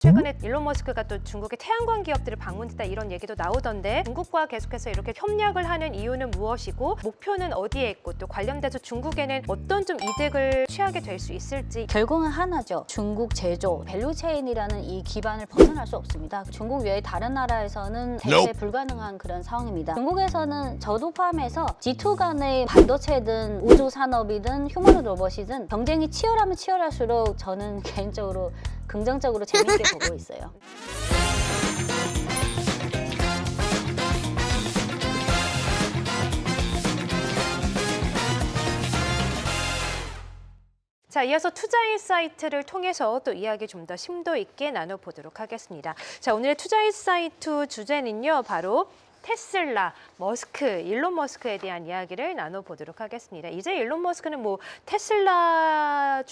최근에 일론 머스크가 또 중국의 태양광 기업들을 방문했다 이런 얘기도 나오던데 중국과 계속해서 이렇게 협력을 하는 이유는 무엇이고 목표는 어디에 있고 또 관련돼서 중국에는 어떤 좀 이득을 취하게 될 수 있을지. 결국은 하나죠. 중국 제조, 밸류체인이라는 이 기반을 벗어날 수 없습니다. 중국 외에 다른 나라에서는 대체 불가능한 그런 상황입니다. 중국에서는 저도 포함해서 G2 간의 반도체든 우주 산업이든 휴머노 로봇이든 경쟁이 치열하면 치열할수록 저는 개인적으로 긍정적으로 재밌게 보고 있어요. 자, 이어서 투자인사이트를 통해서 또 이야기 좀 더 심도 있게 나눠보도록 하겠습니다. 자, 오늘의 투자인사이트 주제는요, 바로 테슬라, 머스크, 일론 머스크에 대한 이야기를 나눠보도록 하겠습니다. 이제 일론 머스크는 테슬라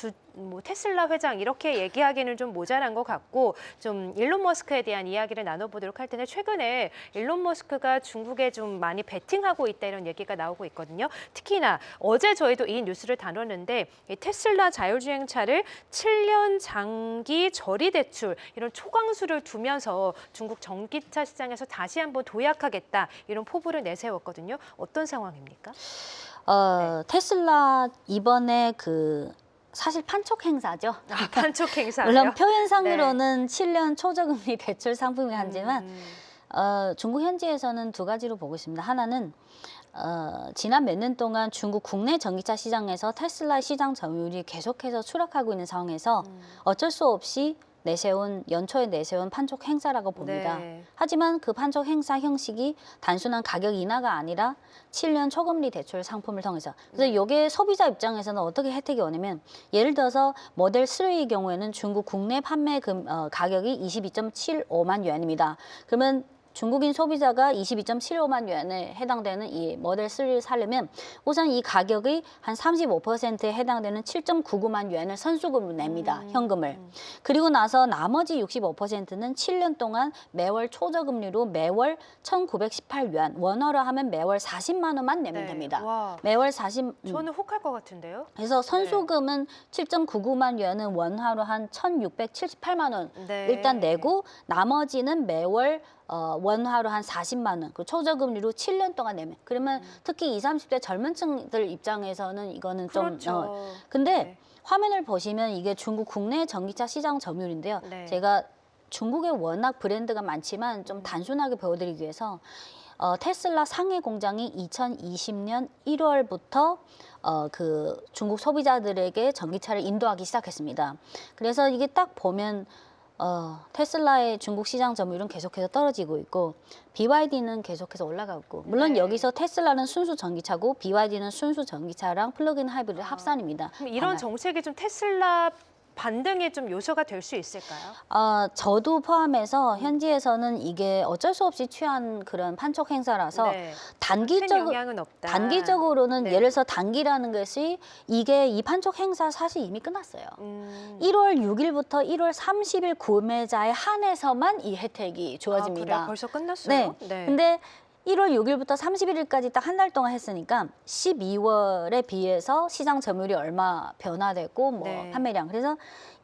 회장 이렇게 얘기하기는 좀 모자란 것 같고 좀 일론 머스크에 대한 이야기를 나눠보도록 할 텐데 최근에 일론 머스크가 중국에 좀 많이 베팅하고 있다 이런 얘기가 나오고 있거든요. 특히나 어제 저희도 이 뉴스를 다뤘는데 이 테슬라 자율주행차를 7년 장기 저리 대출 이런 초강수를 두면서 중국 전기차 시장에서 다시 한번 도약하겠다 이런 포부를 내세웠거든요. 어떤 상황입니까? 테슬라 이번에 사실 판촉 행사죠. 판촉 행사요? 물론 표현상으로는 7년 초저금리 대출 상품이 하지만 중국 현지에서는 두 가지로 보고 있습니다. 하나는 지난 몇 년 동안 중국 국내 전기차 시장에서 테슬라의 시장 점유율이 계속해서 추락하고 있는 상황에서 어쩔 수 없이 연초에 내세운 판촉 행사라고 봅니다. 네. 하지만 그 판촉 행사 형식이 단순한 가격 인하가 아니라 7년 초금리 대출 상품을 통해서. 그래서 이게 소비자 입장에서는 어떻게 혜택이 오냐면 예를 들어서 모델 3의 경우에는 중국 국내 판매 가격이 22.75만 yuan입니다. 그러면 중국인 소비자가 22.75만 yuan에 해당되는 이 모델 3를 사려면 우선 이 가격의 한 35%에 해당되는 7.99만 yuan을 선수금으로 냅니다. 현금을. 그리고 나서 나머지 65%는 7년 동안 매월 초저금리로 매월 1,918yuan, 원화로 하면 매월 40만 원만 내면 됩니다. 와, 매월 40. 저는 혹할 것 같은데요. 그래서 선수금은 7.99만 yuan은 원화로 한 1,678만 원 일단 내고 나머지는 매월 원화로 한 40만 원, 그 초저금리로 7년 동안 내면. 그러면 특히 20, 30대 젊은 층들 입장에서는 이거는 그렇죠. 근데 화면을 보시면 이게 중국 국내 전기차 시장 점유율인데요. 네. 제가 중국에 워낙 브랜드가 많지만 좀 단순하게 보여드리기 위해서 테슬라 상해 공장이 2020년 1월부터 중국 소비자들에게 전기차를 인도하기 시작했습니다. 그래서 이게 딱 보면 테슬라의 중국 시장 점유율은 계속해서 떨어지고 있고 BYD는 계속해서 올라가고 있고 물론 여기서 테슬라는 순수 전기차고 BYD는 순수 전기차랑 플러그인 하이브리드 합산입니다. 그럼 이런 정책이 좀 테슬라 반등의 좀 요소가 될 수 있을까요? 저도 포함해서 현지에서는 이게 어쩔 수 없이 취한 그런 판촉 행사라서 큰 영향은 없다. 단기적으로는 예를 들어서 단기라는 것이 이 판촉 행사 사실 이미 끝났어요. 1월 6일부터 1월 30일 구매자에 한해서만 이 혜택이 주어집니다. 그래요? 벌써 끝났어요? 네. 근데 1월 6일부터 31일까지 딱 한 달 동안 했으니까 12월에 비해서 시장 점유율이 얼마 변화됐고 판매량. 그래서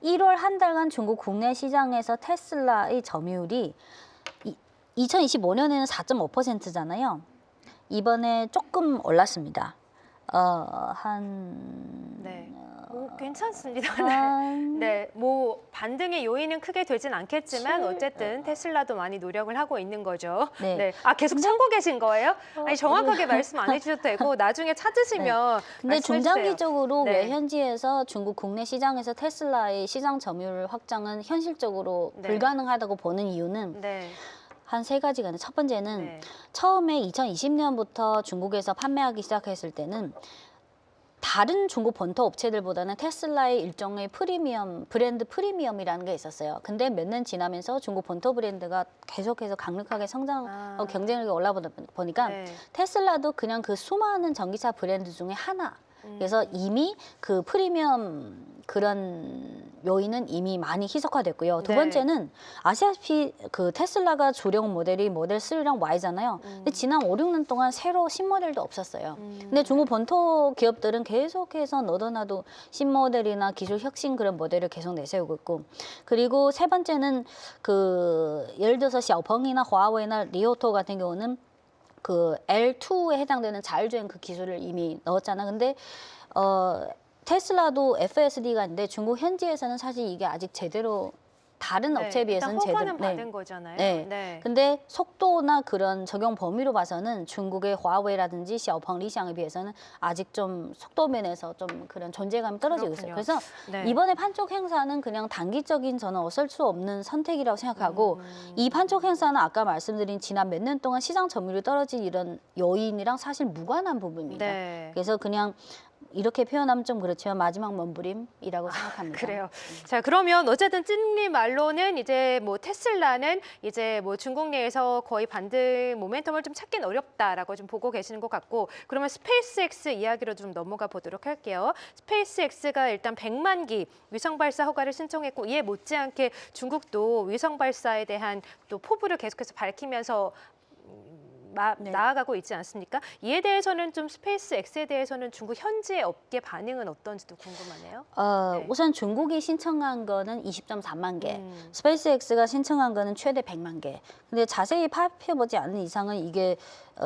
1월 한 달간 중국 국내 시장에서 테슬라의 점유율이 2025년에는 4.5%잖아요. 이번에 조금 올랐습니다. 괜찮습니다. 네, 반등의 요인은 크게 되진 않겠지만 어쨌든 테슬라도 많이 노력을 하고 있는 거죠. 네. 계속 참고 계신 거예요? 아니 정확하게 말씀 안 해주셔도 되고 나중에 찾으시면. 근데 중장기적으로 왜 현지에서 중국 국내 시장에서 테슬라의 시장 점유율 확장은 현실적으로 불가능하다고 보는 이유는 한 세 가지가 있는데 첫 번째는 처음에 2020년부터 중국에서 판매하기 시작했을 때는 다른 중국 본토 업체들보다는 테슬라의 일종의 브랜드 프리미엄이라는 게 있었어요. 근데 몇 년 지나면서 중국 본토 브랜드가 계속해서 강력하게 성장하고 경쟁력이 올라보다 보니까 테슬라도 그냥 그 수많은 전기차 브랜드 중에 하나, 그래서 이미 그 프리미엄 그런 요인은 이미 많이 희석화됐고요. 두 네. 번째는 아시다시피 그 테슬라가 주력 모델이 모델 3랑 Y잖아요. 근데 지난 5, 6년 동안 새로 신모델도 없었어요. 근데 중국 본토 기업들은 계속해서 너도나도 신모델이나 기술 혁신 그런 모델을 계속 내세우고 있고, 그리고 세 번째는 그 예를 들어서 샤오펑이나 화웨이나 리오토 같은 경우는 그 L2에 해당되는 자율주행 그 기술을 이미 넣었잖아. 근데 테슬라도 FSD가 있는데 중국 현지에서는 사실 이게 아직 제대로 다른 네, 업체에 비해서는 일단 허가는 제대로 받은 거잖아요. 네. 네. 근데 속도나 그런 적용 범위로 봐서는 중국의 화웨이라든지 샤오펑, 리샹에 비해서는 아직 좀 속도 면에서 좀 그런 존재감이 떨어지고 있어요. 그렇군요. 그래서 네. 이번에 판촉 행사는 그냥 단기적인 저는 어쩔 수 없는 선택이라고 생각하고 이 판촉 행사는 아까 말씀드린 지난 몇 년 동안 시장 점유율이 떨어진 이런 요인이랑 사실 무관한 부분입니다. 네. 그래서 그냥 이렇게 표현하면 좀 그렇지만 마지막 몸부림이라고 생각합니다. 그래요. 자, 그러면 어쨌든 찐님 말로는 이제 뭐 테슬라는 이제 뭐 중국 내에서 거의 반등 모멘텀을 좀 찾긴 어렵다라고 좀 보고 계시는 것 같고, 그러면 스페이스X 이야기로 좀 넘어가 보도록 할게요. 스페이스X가 일단 100만 기 위성 발사 허가를 신청했고, 이에 못지않게 중국도 위성 발사에 대한 또 포부를 계속해서 밝히면서 네. 나아가고 있지 않습니까? 이에 대해서는 좀 스페이스X에 대해서는 중국 현지의 업계 반응은 어떤지도 궁금하네요. 네. 우선 중국이 신청한 거는 20.4만 개, 스페이스X가 신청한 거는 최대 100만 개. 근데 자세히 살펴보지 않는 이상은 이게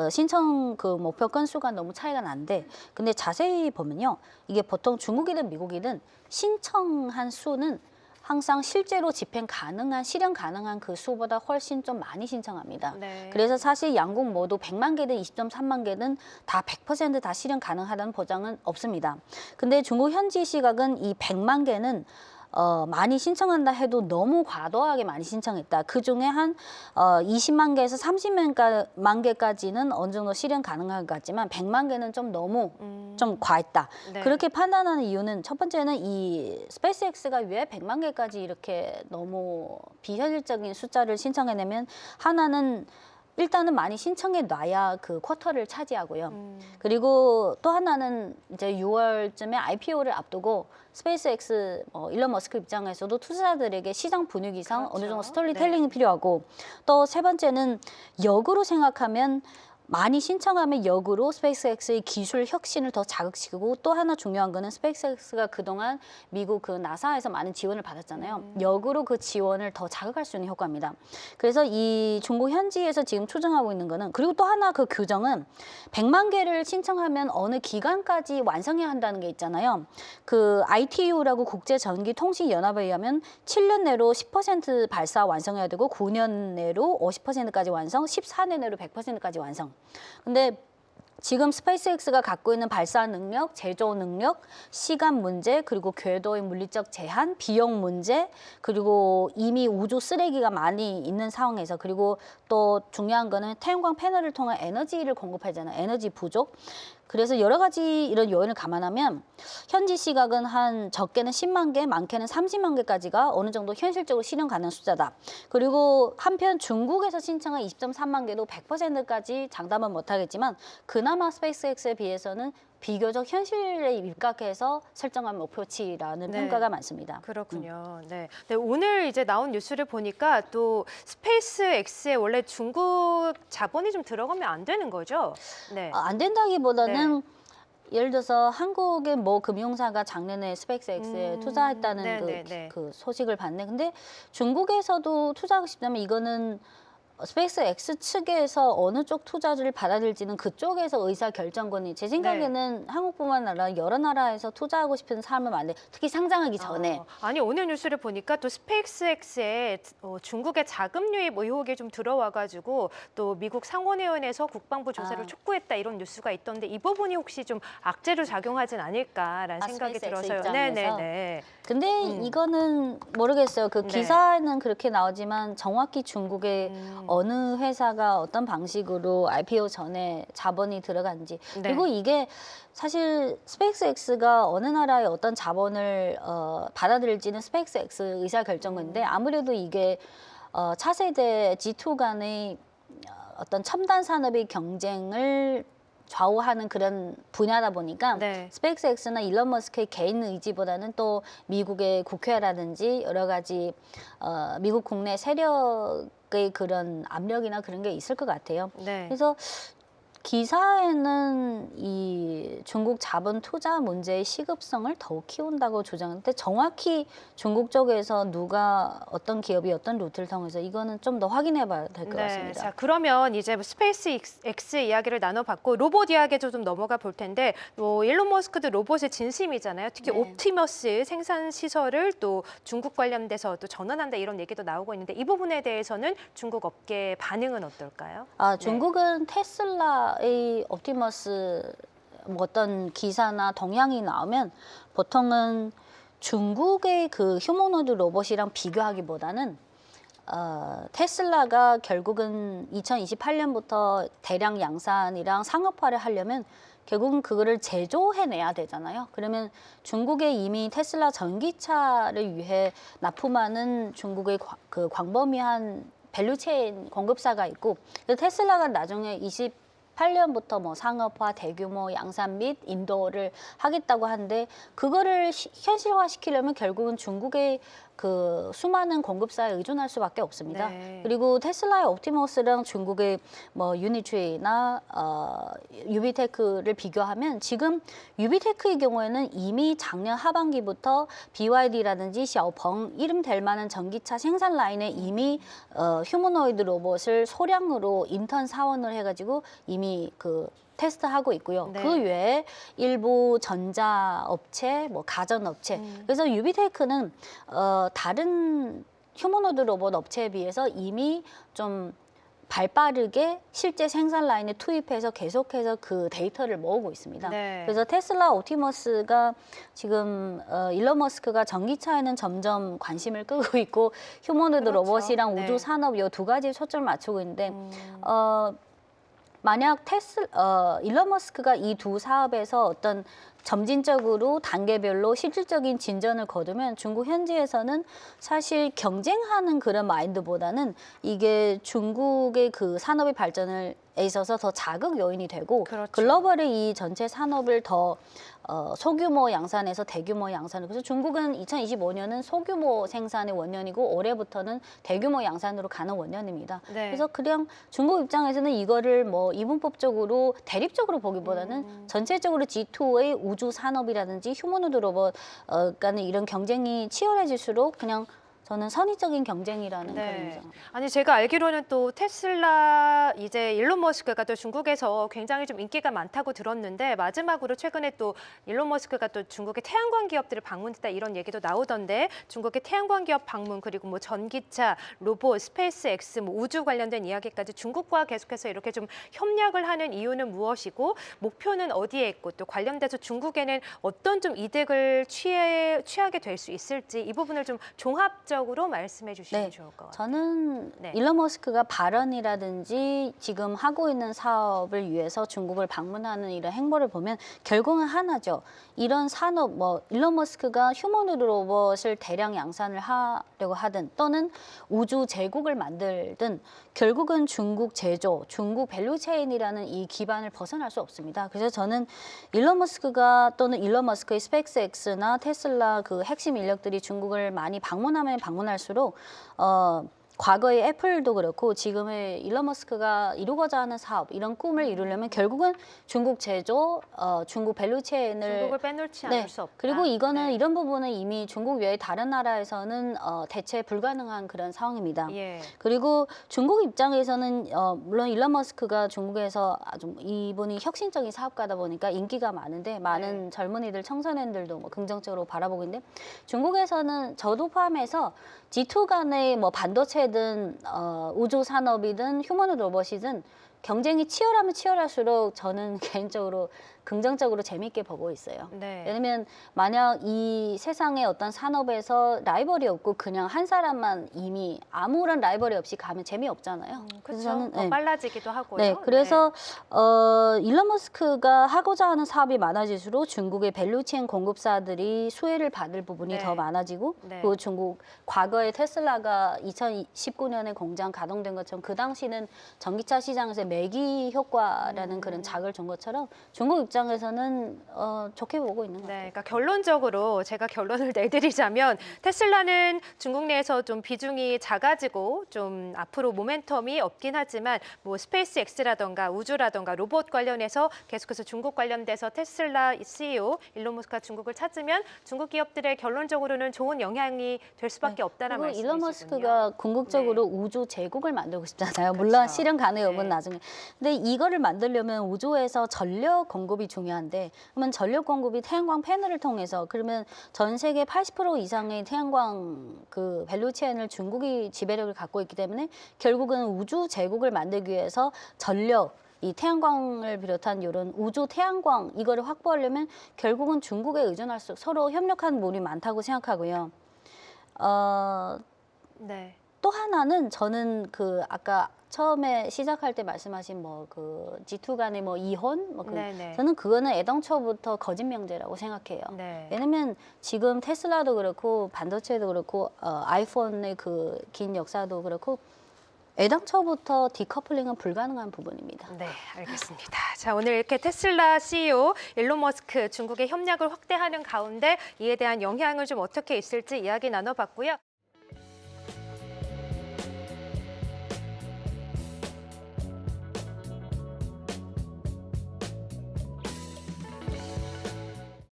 신청 그 목표 건수가 너무 차이가 나는데, 근데 자세히 보면요, 이게 보통 중국이든 미국이든 신청한 수는 항상 실제로 집행 가능한, 실현 가능한 그 수보다 훨씬 좀 많이 신청합니다. 네. 그래서 사실 양국 모두 100만 개든 20.3만 개든 다 100% 실현 가능하다는 보장은 없습니다. 근데 중국 현지 시각은 이 100만 개는 많이 신청한다 해도 너무 과도하게 많이 신청했다. 그중에 한 20만 개에서 30만 개까지는 어느 정도 실현 가능한 것 같지만 100만 개는 좀 너무 좀 과했다. 네. 그렇게 판단하는 이유는 첫 번째는 이 스페이스X가 왜 100만 개까지 이렇게 너무 비현실적인 숫자를 신청해내면, 하나는 일단은 많이 신청해 놔야 그 쿼터를 차지하고요. 그리고 또 하나는 이제 6월쯤에 IPO를 앞두고 스페이스X 일론 머스크 입장에서도 투자자들에게 시장 분위기상 그렇죠. 어느 정도 스토리텔링이 필요하고, 또 세 번째는 역으로 생각하면 많이 신청하면 역으로 스페이스X의 기술 혁신을 더 자극시키고, 또 하나 중요한 거는 스페이스X가 그동안 미국 그 나사에서 많은 지원을 받았잖아요. 역으로 그 지원을 더 자극할 수 있는 효과입니다. 그래서 이 중국 현지에서 지금 추정하고 있는 거는, 그리고 또 하나 그 규정은 100만 개를 신청하면 어느 기간까지 완성해야 한다는 게 있잖아요. 그 ITU라고 국제전기통신연합에 의하면 7년 내로 10% 발사 완성해야 되고 9년 내로 50%까지 완성, 14년 내로 100%까지 완성. 근데 지금 스페이스X가 갖고 있는 발사 능력, 제조 능력, 시간 문제, 그리고 궤도의 물리적 제한, 비용 문제, 그리고 이미 우주 쓰레기가 많이 있는 상황에서, 그리고 또 중요한 거는 태양광 패널을 통한 에너지를 공급하잖아요. 에너지 부족. 그래서 여러 가지 이런 요인을 감안하면 현지 시각은 한 적게는 10만 개, 많게는 30만 개까지가 어느 정도 현실적으로 실현 가능한 숫자다. 그리고 한편 중국에서 신청한 20.3만 개도 100%까지 장담은 못하겠지만 그나마 스페이스X에 비해서는 비교적 현실에 입각해서 설정한 목표치라는 네. 평가가 많습니다. 그렇군요. 네. 네, 오늘 이제 나온 뉴스를 보니까 또 스페이스X에 원래 중국 자본이 좀 들어가면 안 되는 거죠? 네. 안 된다기보다는 예를 들어서 한국의 뭐 금융사가 작년에 스페이스X에 투자했다는 네네네. 그 소식을 봤네. 근데 중국에서도 투자하고 싶다면 이거는 스페이스X 측에서 어느 쪽 투자를 받아들일지는 그쪽에서 의사 결정권이, 제 생각에는 한국뿐만 아니라 여러 나라에서 투자하고 싶은 사람은 많은데, 특히 상장하기 전에. 아니, 오늘 뉴스를 보니까 또 스페이스X에 중국의 자금 유입 의혹이 좀 들어와가지고 또 미국 상원의원에서 국방부 조사를 촉구했다, 이런 뉴스가 있던데 이 부분이 혹시 좀 악재로 작용하진 않을까라는 생각이 스페이스X 들어서요. 입장에서? 네네네. 근데 이거는 모르겠어요. 그 기사에는 그렇게 나오지만 정확히 중국의 어느 회사가 어떤 방식으로 IPO 전에 자본이 들어간지, 그리고 이게 사실 스페이스X가 어느 나라의 어떤 자본을 받아들일지는 스페이스X 의사결정권인데, 아무래도 이게 차세대 G2 간의 어떤 첨단 산업의 경쟁을 좌우하는 그런 분야다 보니까 네. 스페이스X나 일론 머스크의 개인 의지보다는 또 미국의 국회라든지 여러 가지 미국 국내 세력의 그런 압력이나 그런 게 있을 것 같아요. 네. 그래서 기사에는 이 중국 자본 투자 문제의 시급성을 더욱 키운다고 주장하는데 정확히 중국 쪽에서 누가 어떤 기업이 어떤 루트를 통해서 이거는 좀 더 확인해 봐야 될 것 같습니다. 자, 그러면 이제 뭐 스페이스 X 이야기를 나눠봤고 로봇 이야기도 좀 넘어가 볼 텐데 뭐 일론 머스크도 로봇의 진심이잖아요. 특히 네. 옵티머스 생산 시설을 또 중국 관련돼서 또 전환한다 이런 얘기도 나오고 있는데 이 부분에 대해서는 중국 업계 반응은 어떨까요? 중국은 테슬라의 옵티머스 뭐 어떤 기사나 동향이 나오면 보통은 중국의 그 휴머노이드 로봇이랑 비교하기보다는 테슬라가 결국은 2028년부터 대량 양산이랑 상업화를 하려면 결국은 그거를 제조해내야 되잖아요. 그러면 중국에 이미 테슬라 전기차를 위해 납품하는 중국의 그 광범위한 밸류체인 공급사가 있고 그래서 테슬라가 나중에 28년부터 뭐 상업화, 대규모 양산 및 인도를 하겠다고 하는데 그거를 현실화시키려면 결국은 중국의 그 수많은 공급사에 의존할 수밖에 없습니다. 네. 그리고 테슬라의 옵티머스랑 중국의 뭐 유니트리나 유비테크를 비교하면 지금 유비테크의 경우에는 이미 작년 하반기부터 BYD라든지 샤오펑 이름 될 만한 전기차 생산 라인에 이미 휴머노이드 로봇을 소량으로 인턴 사원을 해가지고 이미 그 테스트하고 있고요. 네. 그 외에 일부 전자업체, 뭐 가전업체. 그래서 유비테크는 다른 휴머노이드 로봇 업체에 비해서 이미 좀 발빠르게 실제 생산 라인에 투입해서 계속해서 그 데이터를 모으고 있습니다. 네. 그래서 테슬라 옵티머스가 지금 일론 머스크가 전기차에는 점점 관심을 끄고 있고 휴머노이드 그렇죠. 로봇이랑 네. 우주 산업 이 두 가지 초점을 맞추고 있는데 만약 일론 머스크가 이 두 사업에서 어떤 점진적으로 단계별로 실질적인 진전을 거두면 중국 현지에서는 사실 경쟁하는 그런 마인드보다는 이게 중국의 그 산업의 발전에 있어서 더 자극 요인이 되고 그렇죠. 글로벌의 이 전체 산업을 더 소규모 양산에서 대규모 양산을 그래서 중국은 2025년은 소규모 생산의 원년이고 올해부터는 대규모 양산으로 가는 원년입니다. 네. 그래서 그냥 중국 입장에서는 이거를 뭐 이분법적으로 대립적으로 보기보다는 전체적으로 G2의 우주 산업이라든지 휴머노이드 로봇 간의 이런 경쟁이 치열해질수록 그냥 저는 선의적인 경쟁이라는 그런 네. 인정. 아니 제가 알기로는 또 테슬라 이제 일론 머스크가 또 중국에서 굉장히 좀 인기가 많다고 들었는데 마지막으로 최근에 또 일론 머스크가 또 중국의 태양광 기업들을 방문했다 이런 얘기도 나오던데 중국의 태양광 기업 방문 그리고 뭐 전기차, 로봇, 스페이스 X, 뭐 우주 관련된 이야기까지 중국과 계속해서 이렇게 좀 협력을 하는 이유는 무엇이고 목표는 어디에 있고 또 관련돼서 중국에는 어떤 좀 이득을 취하게 될 수 있을지 이 부분을 좀 종합적으로 말씀해 주시면 네, 좋을 것 같아요. 저는 네. 일론 머스크가 발언이라든지 지금 하고 있는 사업을 위해서 중국을 방문하는 이런 행보를 보면 결국은 하나죠. 이런 산업, 뭐 일론 머스크가 휴머노이드 로봇을 대량 양산을 하려고 하든 또는 우주 제국을 만들든 결국은 중국 제조, 중국 밸류체인이라는 이 기반을 벗어날 수 없습니다. 그래서 저는 일론 머스크가 또는 일론 머스크의 스페이스X나 테슬라 그 핵심 인력들이 중국을 많이 방문하면 방문할수록 과거의 애플도 그렇고 지금의 일론 머스크가 이루고자 하는 사업 이런 꿈을 이루려면 결국은 중국 제조, 중국 밸류체인을 중국을 빼놓지 않을 수 없다. 그리고 이거는 네. 이런 부분은 이미 중국 외의 다른 나라에서는 대체 불가능한 그런 상황입니다. 예. 그리고 중국 입장에서는 물론 일론 머스크가 중국에서 아주 이분이 혁신적인 사업가다 보니까 인기가 많은데 많은 젊은이들 청소년들도 뭐 긍정적으로 바라보고 있는데 중국에서는 저도 포함해서 G2 간의 뭐 반도체든 우주 산업이든 휴머노이드 로봇이든 경쟁이 치열하면 치열할수록 저는 개인적으로 긍정적으로 재밌게 보고 있어요. 네. 왜냐면 만약 이 세상의 어떤 산업에서 라이벌이 없고 그냥 한 사람만 이미 아무런 라이벌이 없이 가면 재미없잖아요. 그렇죠. 저는 더 빨라지기도 하고요. 네, 그래서 일론 머스크가 하고자 하는 사업이 많아질수록 중국의 밸류체인 공급사들이 수혜를 받을 부분이 네. 더 많아지고 네. 그리고 중국 과거에 테슬라가 2019년에 공장 가동된 것처럼 그 당시는 전기차 시장에서 매기 효과라는 그런 자극을 준 것처럼 중국 입장에서는 좋게 보고 있는 것 같아요. 네, 그러니까 결론적으로 제가 결론을 내드리자면 테슬라는 중국 내에서 좀 비중이 작아지고 좀 앞으로 모멘텀이 없긴 하지만 뭐 스페이스 X라던가 우주라던가 로봇 관련해서 계속해서 중국 관련돼서 테슬라 CEO 일론 머스크가 중국을 찾으면 중국 기업들의 결론적으로는 좋은 영향이 될 수밖에 없다는 그리고 말씀이시군요. 일론 머스크가 궁극적으로 우주 제국을 만들고 싶잖아요. 물론 그렇죠. 실현 가능 여부는 네. 나중에. 근데 이거를 만들려면 우주에서 전력 공급이 중요한데 그러면 전력 공급이 태양광 패널을 통해서 그러면 전 세계 80% 이상의 태양광 그 밸류체인을 중국이 지배력을 갖고 있기 때문에 결국은 우주 제국을 만들기 위해서 전력 이 태양광을 비롯한 이런 우주 태양광 이거를 확보하려면 결국은 중국에 의존할수록 서로 협력하는 부분이 많다고 생각하고요. 네. 또 하나는 저는 그 아까 처음에 시작할 때 말씀하신 뭐 그 G2 간의 뭐 이혼 뭐 네네. 저는 그거는 애당초부터 거짓 명제라고 생각해요. 네. 왜냐면 지금 테슬라도 그렇고 반도체도 그렇고 아이폰의 그 긴 역사도 그렇고 애당초부터 디커플링은 불가능한 부분입니다. 네, 알겠습니다. 자, 오늘 이렇게 테슬라 CEO 일론 머스크 중국의 협력을 확대하는 가운데 이에 대한 영향을 좀 어떻게 있을지 이야기 나눠봤고요.